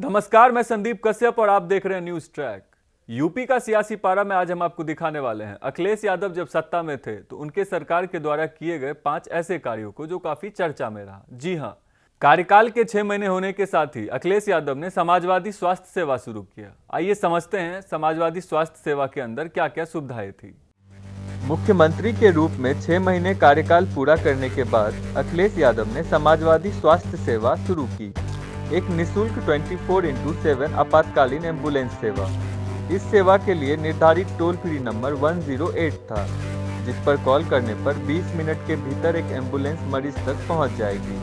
नमस्कार, मैं संदीप कश्यप और आप देख रहे हैं न्यूज ट्रैक। यूपी का सियासी पारा में आज हम आपको दिखाने वाले हैं। अखिलेश यादव जब सत्ता में थे तो उनके सरकार के द्वारा किए गए 5 ऐसे कार्यों को जो काफी चर्चा में रहा। जी हां, कार्यकाल के 6 महीने होने के साथ ही अखिलेश यादव ने समाजवादी स्वास्थ्य सेवा शुरू किया। आइए समझते हैं समाजवादी स्वास्थ्य सेवा के अंदर क्या क्या सुविधाएं थी। मुख्यमंत्री के रूप में 6 महीने कार्यकाल पूरा करने के बाद अखिलेश यादव ने समाजवादी स्वास्थ्य सेवा शुरू की। एक निःशुल्क 24x7 आपातकालीन एम्बुलेंस सेवा। इस सेवा के लिए निर्धारित टोल फ्री नंबर 108 था, जिस पर कॉल करने पर 20 मिनट के भीतर एक एम्बुलेंस मरीज तक पहुंच जाएगी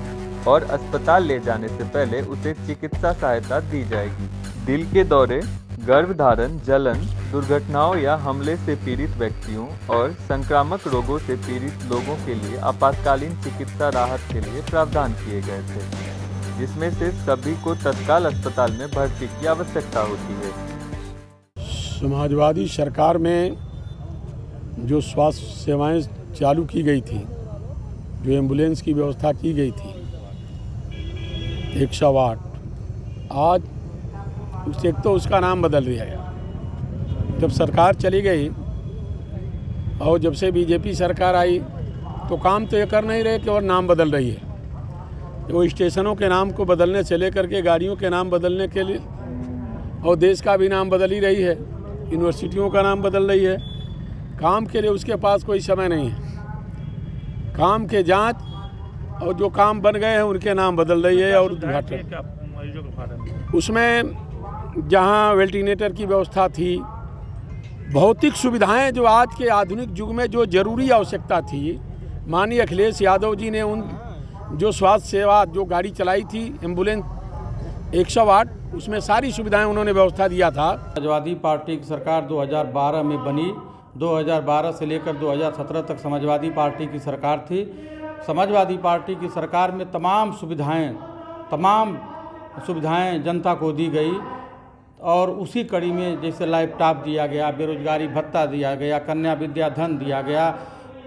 और अस्पताल ले जाने से पहले उसे चिकित्सा सहायता दी जाएगी। दिल के दौरे, गर्भधारण, जलन, दुर्घटनाओं या हमले से पीड़ित व्यक्तियों और संक्रामक रोगों से पीड़ित लोगों के लिए आपातकालीन चिकित्सा राहत के लिए प्रावधान किए गए थे, जिसमें से सभी को तत्काल अस्पताल में भर्ती की आवश्यकता होती है। समाजवादी सरकार में जो स्वास्थ्य सेवाएं चालू की गई थी, जो एम्बुलेंस की व्यवस्था की गई थी 108, आज एक तो उसका नाम बदल दिया गया। जब सरकार चली गई और जब से बीजेपी सरकार आई तो काम तो ये कर नहीं रहे कि और नाम बदल रही है। वो स्टेशनों के नाम को बदलने से लेकर के गाड़ियों के नाम बदलने के लिए, और देश का भी नाम बदल ही रही है, यूनिवर्सिटियों का नाम बदल रही है। काम के लिए उसके पास कोई समय नहीं है। काम के जांच और जो काम बन गए हैं उनके नाम बदल रही है। और उद्घाटन उसमें जहां वेंटिलेटर की व्यवस्था थी, भौतिक सुविधाएं जो आज के आधुनिक युग में जो जरूरी आवश्यकता थी, माननीय अखिलेश यादव जी ने उन जो स्वास्थ्य सेवा जो गाड़ी चलाई थी एम्बुलेंस 108, उसमें सारी सुविधाएं उन्होंने व्यवस्था दिया था। समाजवादी पार्टी की सरकार 2012 में बनी। 2012 से लेकर 2017 तक समाजवादी पार्टी की सरकार थी। समाजवादी पार्टी की सरकार में तमाम सुविधाएं जनता को दी गई और उसी कड़ी में जैसे लैपटॉप दिया गया, बेरोजगारी भत्ता दिया गया, कन्या विद्या धन दिया गया,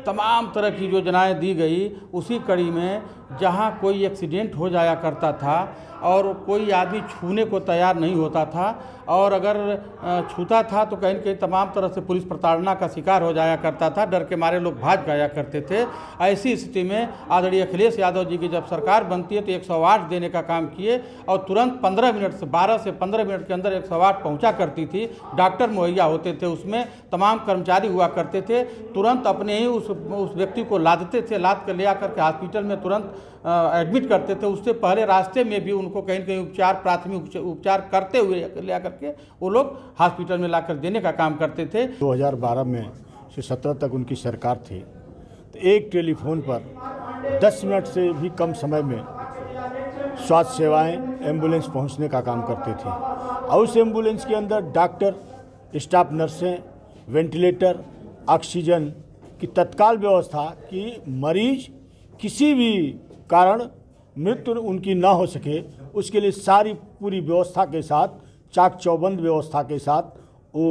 तमाम तरह की योजनाएं दी गई। उसी कड़ी में जहां कोई एक्सीडेंट हो जाया करता था और कोई आदमी छूने को तैयार नहीं होता था और अगर छूता था तो कहीं न कहीं तमाम तरह से पुलिस प्रताड़ना का शिकार हो जाया करता था, डर के मारे लोग भाग जाया करते थे। ऐसी स्थिति में आदरणीय अखिलेश यादव जी की जब सरकार बनती है तो 108 देने का काम किए और तुरंत 12 से 15 मिनट के अंदर 108 पहुंचा करती थी। डॉक्टर मुहैया होते थे, उसमें तमाम कर्मचारी हुआ करते थे। तुरंत अपने ही उस व्यक्ति को लादते थे, लाद कर ले आकर के हॉस्पिटल में तुरंत एडमिट करते थे। उससे पहले रास्ते में भी उनको कहीं न कहीं प्राथमिक उपचार करते हुए ले आकर के वो लोग हॉस्पिटल में लाकर देने का काम करते थे। 2012 में से 17 तक उनकी सरकार थी तो एक टेलीफोन पर 10 मिनट से भी कम समय में स्वास्थ्य सेवाएं एम्बुलेंस पहुंचने का काम करते थे। और उस एम्बुलेंस के अंदर डॉक्टर, स्टाफ नर्सें, वेंटिलेटर, ऑक्सीजन की तत्काल व्यवस्था कि मरीज किसी भी कारण मृत्यु उनकी ना हो सके, उसके लिए सारी पूरी व्यवस्था के साथ, चाक चौबंद व्यवस्था के साथ वो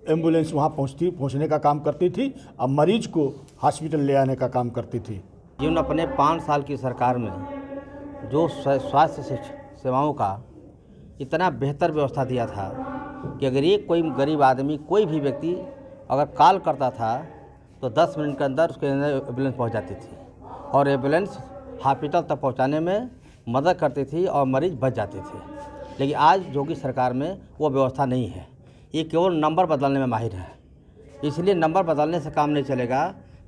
एम्बुलेंस वहाँ पहुँचने का काम करती थी और मरीज को हॉस्पिटल ले आने का काम करती थी। जिन्होंने अपने 5 साल की सरकार में जो स्वास्थ्य सेवाओं का इतना बेहतर व्यवस्था दिया था कि अगर एक कोई गरीब आदमी, कोई भी व्यक्ति अगर कॉल करता था तो 10 मिनट के अंदर उसके अंदर एम्बुलेंस पहुँच जाती थी और एम्बुलेंस हॉस्पिटल तक पहुँचाने में मदद करती थी और मरीज बच जाते थे। लेकिन आज योगी सरकार में वो व्यवस्था नहीं है। ये केवल नंबर बदलने में माहिर है, इसलिए नंबर बदलने से काम नहीं चलेगा।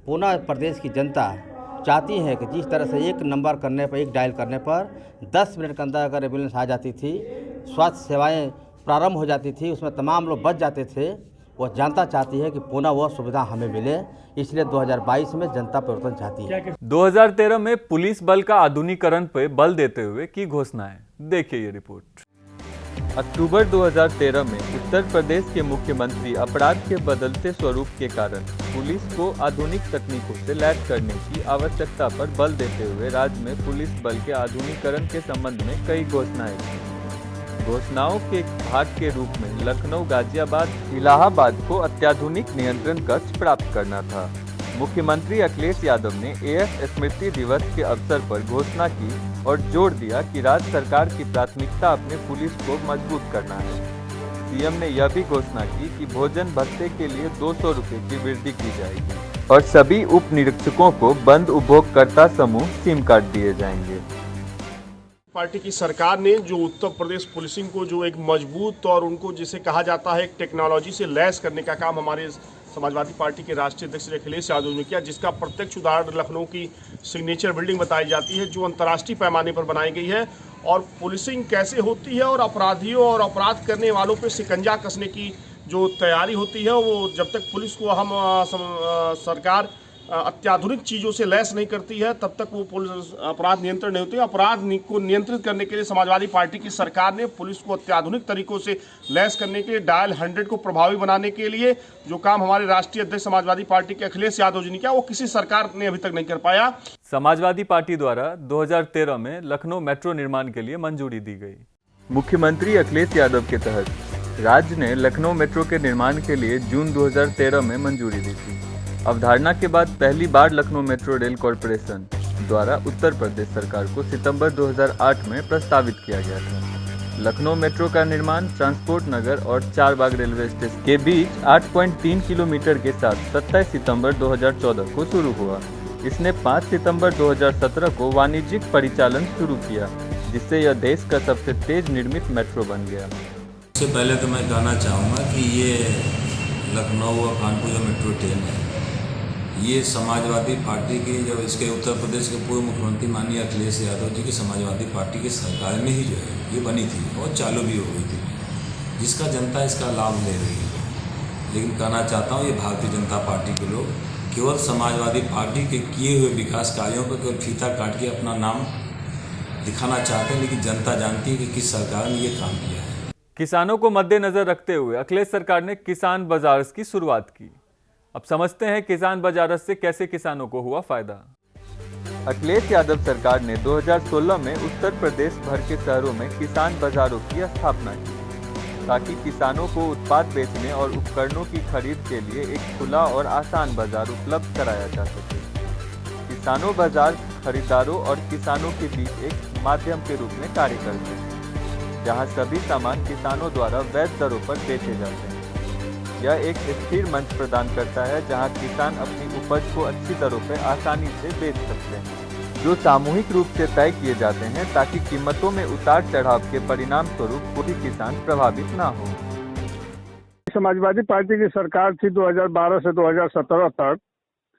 पूरा प्रदेश की जनता चाहती है कि जिस तरह से एक नंबर करने पर, एक डायल करने पर 10 मिनट के अंदर अगर एम्बुलेंस आ जाती थी, स्वास्थ्य सेवाएं प्रारंभ हो जाती थी, उसमें तमाम लोग बच जाते थे, वो जनता चाहती है कि पुनः वह सुविधा हमें मिले। इसलिए 2022 में जनता परिवर्तन चाहती है। 2013 में पुलिस बल का आधुनिकीकरण पर बल देते हुए की घोषणाएं, देखिए ये रिपोर्ट। अक्टूबर 2013 में उत्तर प्रदेश के मुख्यमंत्री अपराध के बदलते स्वरूप के कारण पुलिस को आधुनिक तकनीकों से लैस करने की आवश्यकता पर बल देते हुए राज्य में पुलिस बल के आधुनिकीकरण के संबंध में कई घोषणाएं की। घोषणाओं के भाग के रूप में लखनऊ, गाजियाबाद, इलाहाबाद को अत्याधुनिक नियंत्रण कक्ष प्राप्त करना था। मुख्यमंत्री अखिलेश यादव ने एएस स्मृति दिवस के अवसर पर घोषणा की और जोर दिया कि राज्य सरकार की प्राथमिकता अपने पुलिस को मजबूत करना है। सीएम ने यह भी घोषणा की कि भोजन भत्ते के लिए 200 रुपये की वृद्धि की जाएगी और सभी उप निरीक्षकों को बंद उपभोक्ता समूह सिम कार्ड दिए जाएंगे। पार्टी की सरकार ने जो उत्तर प्रदेश पुलिसिंग को जो एक मजबूत और उनको जिसे कहा जाता है एक टेक्नोलॉजी से लैस करने का काम हमारे समाजवादी पार्टी के राष्ट्रीय अध्यक्ष अखिलेश यादव ने किया, जिसका प्रत्यक्ष उदाहरण लखनऊ की सिग्नेचर बिल्डिंग बताई जाती है जो अंतर्राष्ट्रीय पैमाने पर बनाई गई है। और पुलिसिंग कैसे होती है और अपराधियों और अपराध करने वालों पर शिकंजा कसने की जो तैयारी होती है, वो जब तक पुलिस को सरकार अत्याधुनिक चीज़ों से लैस नहीं करती है तब तक वो पुलिस अपराध नियंत्रण नहीं होती है। अपराध को नियंत्रित करने के लिए समाजवादी पार्टी की सरकार ने पुलिस को अत्याधुनिक तरीकों से लैस करने के लिए डायल 100 को प्रभावी बनाने के लिए जो काम हमारे राष्ट्रीय अध्यक्ष समाजवादी पार्टी के अखिलेश यादव जी ने किया, वो किसी सरकार ने अभी तक नहीं कर पाया। समाजवादी पार्टी द्वारा 2013 में लखनऊ मेट्रो निर्माण के लिए मंजूरी दी गई। मुख्यमंत्री अखिलेश यादव के तहत राज्य ने लखनऊ मेट्रो के निर्माण के लिए जून 2013 में मंजूरी दी थी। अवधारणा के बाद पहली बार लखनऊ मेट्रो रेल कॉरपोरेशन द्वारा उत्तर प्रदेश सरकार को सितंबर 2008 में प्रस्तावित किया गया था। लखनऊ मेट्रो का निर्माण ट्रांसपोर्ट नगर और चारबाग रेलवे स्टेशन के बीच 8.3 किलोमीटर के साथ 27 सितंबर 2014 को शुरू हुआ। इसने 5 सितंबर 2017 को वाणिज्यिक परिचालन शुरू किया, जिससे यह देश का सबसे तेज निर्मित मेट्रो बन गया। सबसे पहले तो मैं कहना चाहूँगा कि ये लखनऊ और कानपुर जो मेट्रो ट्रेन है, ये समाजवादी पार्टी की जब इसके उत्तर प्रदेश के पूर्व मुख्यमंत्री माननीय अखिलेश यादव जी की समाजवादी पार्टी की सरकार में ही जो है ये बनी थी और चालू भी हो गई थी, जिसका जनता इसका लाभ ले रही है। लेकिन कहना चाहता हूँ, ये भारतीय जनता पार्टी के लोग केवल समाजवादी पार्टी के किए हुए विकास कार्यों पर केवल फीता काट के अपना नाम दिखाना चाहते हैं, लेकिन जनता जानती है कि किस सरकार ने ये काम किया है। किसानों को मद्देनजर रखते हुए अखिलेश सरकार ने किसान बाजार की शुरुआत की। अब समझते हैं किसान बाजार से कैसे किसानों को हुआ फायदा। अखिलेश यादव सरकार ने 2016 में उत्तर प्रदेश भर के शहरों में किसान बाजारों की स्थापना की, ताकि किसानों को उत्पाद बेचने और उपकरणों की खरीद के लिए एक खुला और आसान बाजार उपलब्ध कराया जा सके। किसानों बाजार खरीदारों और किसानों के बीच एक माध्यम के रूप में कार्य करते हैं, जहां सभी सामान किसानों द्वारा वैध दरों पर बेचे जाते हैं। यह एक स्थिर मंच प्रदान करता है जहां किसान अपनी उपज को अच्छी दरों पर आसानी से बेच सकते हैं, जो सामूहिक रूप से तय किए जाते हैं ताकि कीमतों में उतार चढ़ाव के परिणाम स्वरूप कोई किसान प्रभावित ना हो। समाजवादी पार्टी की सरकार थी 2012 से 2017 तक,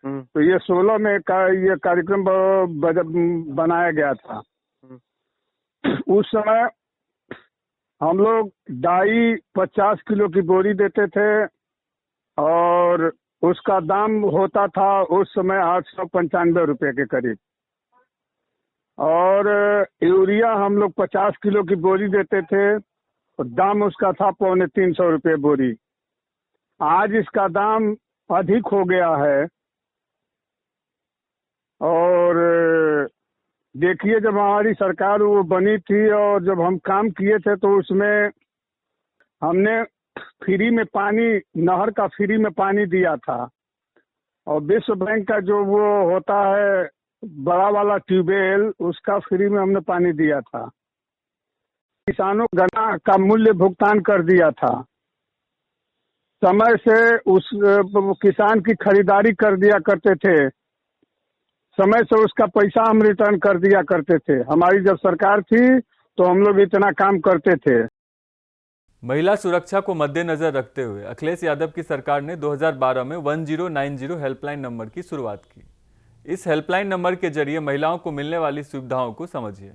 तो ये 16 में ये कार्यक्रम बनाया गया था। उस समय हम लोग डाई 50 किलो की बोरी देते थे और उसका दाम होता था उस समय 895 रुपये के करीब, और यूरिया हम लोग 50 किलो की बोरी देते थे और दाम उसका था 250 रुपये बोरी। आज इसका दाम अधिक हो गया है। और देखिए, जब हमारी सरकार वो बनी थी और जब हम काम किए थे तो उसमें हमने फ्री में पानी, नहर का फ्री में पानी दिया था, और विश्व बैंक का जो वो होता है बड़ा वाला ट्यूबवेल, उसका फ्री में हमने पानी दिया था। किसानों को गन्ना का मूल्य भुगतान कर दिया था, समय से उस किसान की खरीदारी कर दिया करते थे, समय से उसका पैसा हम रिटर्न कर दिया करते थे। हमारी जब सरकार थी तो हम लोग इतना काम करते थे। महिला सुरक्षा को मद्देनजर रखते हुए अखिलेश यादव की सरकार ने 2012 में 1090 हेल्पलाइन नंबर की शुरुआत की। इस हेल्पलाइन नंबर के जरिए महिलाओं को मिलने वाली सुविधाओं को समझिए।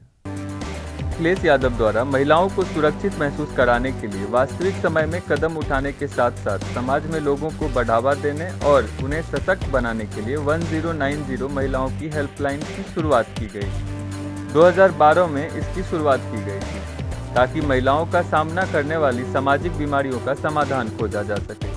अखिलेश यादव द्वारा महिलाओं को सुरक्षित महसूस कराने के लिए वास्तविक समय में कदम उठाने के साथ साथ समाज में लोगों को बढ़ावा देने और उन्हें सशक्त बनाने के लिए 1090 महिलाओं की हेल्पलाइन की शुरुआत की गई। 2012 में इसकी शुरुआत की गई थी ताकि महिलाओं का सामना करने वाली सामाजिक बीमारियों का समाधान खोजा जा सके।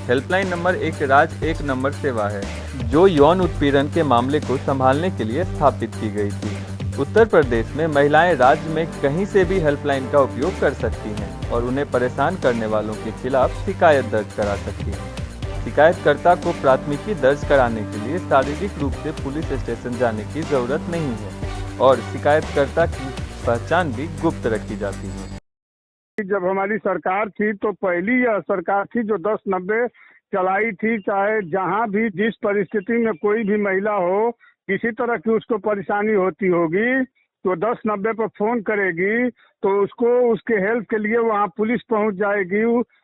हेल्पलाइन नंबर एक राज्य एक नंबर सेवा है जो यौन उत्पीड़न के मामले को संभालने के लिए स्थापित की गई थी। उत्तर प्रदेश में महिलाएं राज्य में कहीं से भी हेल्पलाइन का उपयोग कर सकती हैं और उन्हें परेशान करने वालों के खिलाफ शिकायत दर्ज करा सकती हैं। शिकायतकर्ता को प्राथमिकी दर्ज कराने के लिए शारीरिक रूप से पुलिस स्टेशन जाने की जरूरत नहीं है। और शिकायतकर्ता की पहचान भी गुप्त रखी जाती है। जब हमारी सरकार थी तो पहली यह सरकार थी जो 10-90 चलाई थी। चाहे जहां भी जिस परिस्थिति में कोई भी महिला हो, किसी तरह की उसको परेशानी होती होगी तो 10-90 पर फोन करेगी तो उसको उसके हेल्प के लिए वहां पुलिस पहुंच जाएगी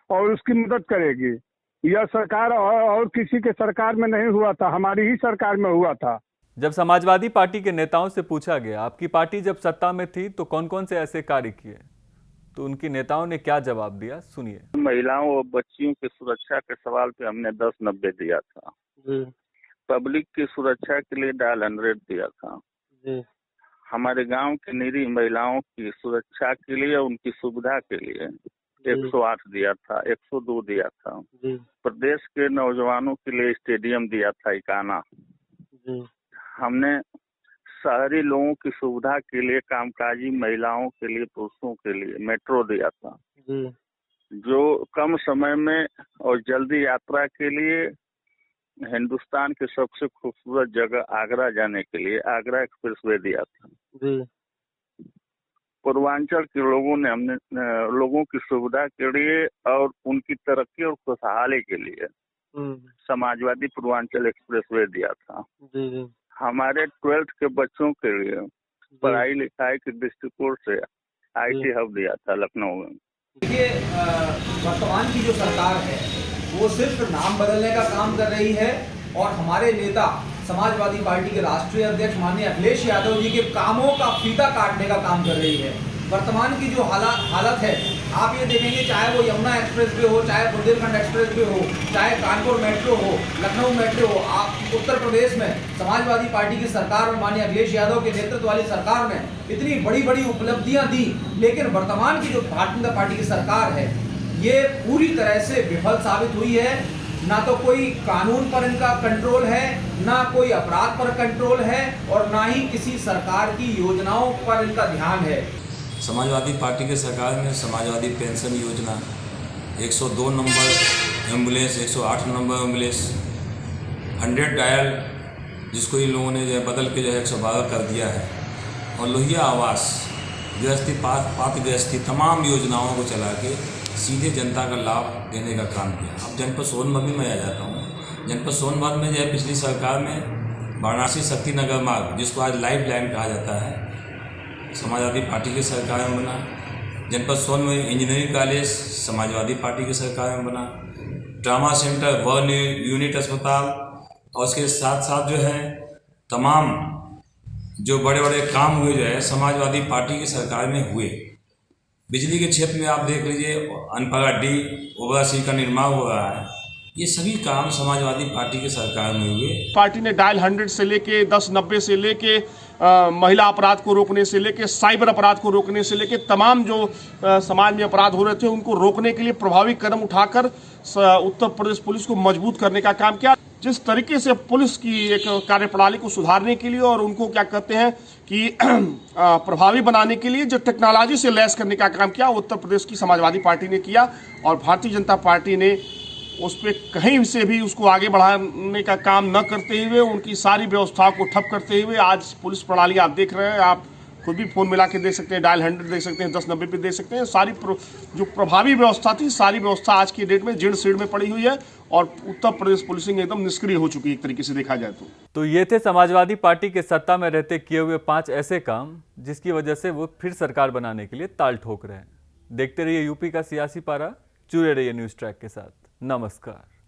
और उसकी मदद करेगी। यह सरकार और किसी के सरकार में नहीं हुआ था, हमारी ही सरकार में हुआ था। जब समाजवादी पार्टी के नेताओं से पूछा गया आपकी पार्टी जब सत्ता में थी तो कौन कौन से ऐसे कार्य किए, तो उनकी नेताओं ने क्या जवाब दिया, सुनिए। महिलाओं और बच्चियों की सुरक्षा के सवाल पे हमने 10-90 दिया था। पब्लिक की सुरक्षा के लिए डायल 100 दिया था। हमारे गांव की निरीह महिलाओं की सुरक्षा के लिए, उनकी सुविधा के लिए 108 दिया था, 102 दिया था। प्रदेश के नौजवानों के लिए स्टेडियम दिया था 51। हमने शहरी लोगों की सुविधा के लिए, कामकाजी महिलाओं के लिए, पुरुषों के लिए मेट्रो दिया था, जो कम समय में और जल्दी यात्रा के लिए हिंदुस्तान के सबसे खूबसूरत जगह आगरा जाने के लिए आगरा एक्सप्रेसवे दिया था। पूर्वांचल के हमने लोगों की सुविधा के लिए और उनकी तरक्की और खुशहाली के लिए समाजवादी पूर्वांचल एक्सप्रेसवे दिया था। हमारे 12th के बच्चों के लिए पढ़ाई लिखाई के दृष्टिकोण से IT हब दिया था लखनऊ में। देखिए, वर्तमान की जो सरकार है वो सिर्फ नाम बदलने का काम कर रही है और हमारे नेता समाजवादी पार्टी के राष्ट्रीय अध्यक्ष माननीय अखिलेश यादव जी के कामों का फीता काटने का काम कर रही है। वर्तमान की जो हालत है, आप ये देखेंगे, चाहे वो यमुना एक्सप्रेसवे हो, चाहे बुंदेलखंड एक्सप्रेसवे हो, चाहे कानपुर मेट्रो हो, लखनऊ मेट्रो हो, आप उत्तर प्रदेश में समाजवादी पार्टी की सरकार में माननीय अखिलेश यादव के नेतृत्व वाली सरकार में इतनी बड़ी बड़ी उपलब्धियां दी, लेकिन वर्तमान की जो भारतीय जनता पार्टी की सरकार है ये पूरी तरह से विफल साबित हुई है। ना तो कोई कानून पर इनका कंट्रोल है, ना कोई अपराध पर कंट्रोल है और ना ही किसी सरकार की योजनाओं पर इनका ध्यान है। समाजवादी पार्टी के सरकार में समाजवादी पेंशन योजना, 102 number ambulance, 108 number ambulance, 100 dial जिसको इन लोगों ने जो है बदल के जो है 112 कर दिया है, और लोहिया आवास, गृहस्थी पात्र गृहस्थी, तमाम योजनाओं को चला के सीधे जनता का लाभ देने का काम किया। अब जनपद सोनभद्र में मैं आ जाता हूँ। जनपद सोनभद्र में जो है पिछली सरकार में वाराणसी शक्ति नगर मार्ग, जिसको आज लाइफ लाइन कहा जाता है, समाजवादी पार्टी की सरकार में बना। जनपद सोन में इंजीनियरिंग कॉलेज समाजवादी पार्टी की सरकार में बना। ट्रामा सेंटर, 1 यूनिट अस्पताल, और उसके साथ साथ जो है तमाम जो बड़े बड़े काम हुए जो है समाजवादी पार्टी की सरकार में हुए। बिजली के क्षेत्र में आप देख लीजिए, अनपरा डी ओवरासी का निर्माण हो रहा है। ये सभी काम समाजवादी पार्टी की सरकार में हुए। पार्टी ने डायल 100 से लेके 10-90 से लेके महिला अपराध को रोकने से लेके साइबर अपराध को रोकने से लेके तमाम जो समाज में अपराध हो रहे थे उनको रोकने के लिए प्रभावी कदम उठाकर उत्तर प्रदेश पुलिस को मजबूत करने का काम किया। जिस तरीके से पुलिस की एक कार्यप्रणाली को सुधारने के लिए और उनको क्या कहते हैं कि प्रभावी बनाने के लिए जो टेक्नोलॉजी से लैस करने का काम किया, उत्तर प्रदेश की समाजवादी पार्टी ने किया और भारतीय जनता पार्टी ने उस पर कहीं से भी उसको आगे बढ़ाने का काम न करते हुए, उनकी सारी व्यवस्थाओं को ठप करते हुए आज पुलिस प्रणाली आप देख रहे हैं, आप खुद भी फ़ोन मिला के देख सकते हैं, डायल 100 देख सकते हैं, 10-90 पे देख सकते हैं। सारी जो प्रभावी व्यवस्था थी, सारी व्यवस्था आज की डेट में जीर्ण शीर्ण में पड़ी हुई है और उत्तर प्रदेश पुलिसिंग एकदम निष्क्रिय हो चुकी है एक तरीके से देखा जाए तो ये थे समाजवादी पार्टी के सत्ता में रहते किए हुए 5 ऐसे काम जिसकी वजह से वो फिर सरकार बनाने के लिए ताल ठोक रहे हैं। देखते रहिए यूपी का सियासी पारा, जुड़े रहिए न्यूज़ ट्रैक के साथ। नमस्कार।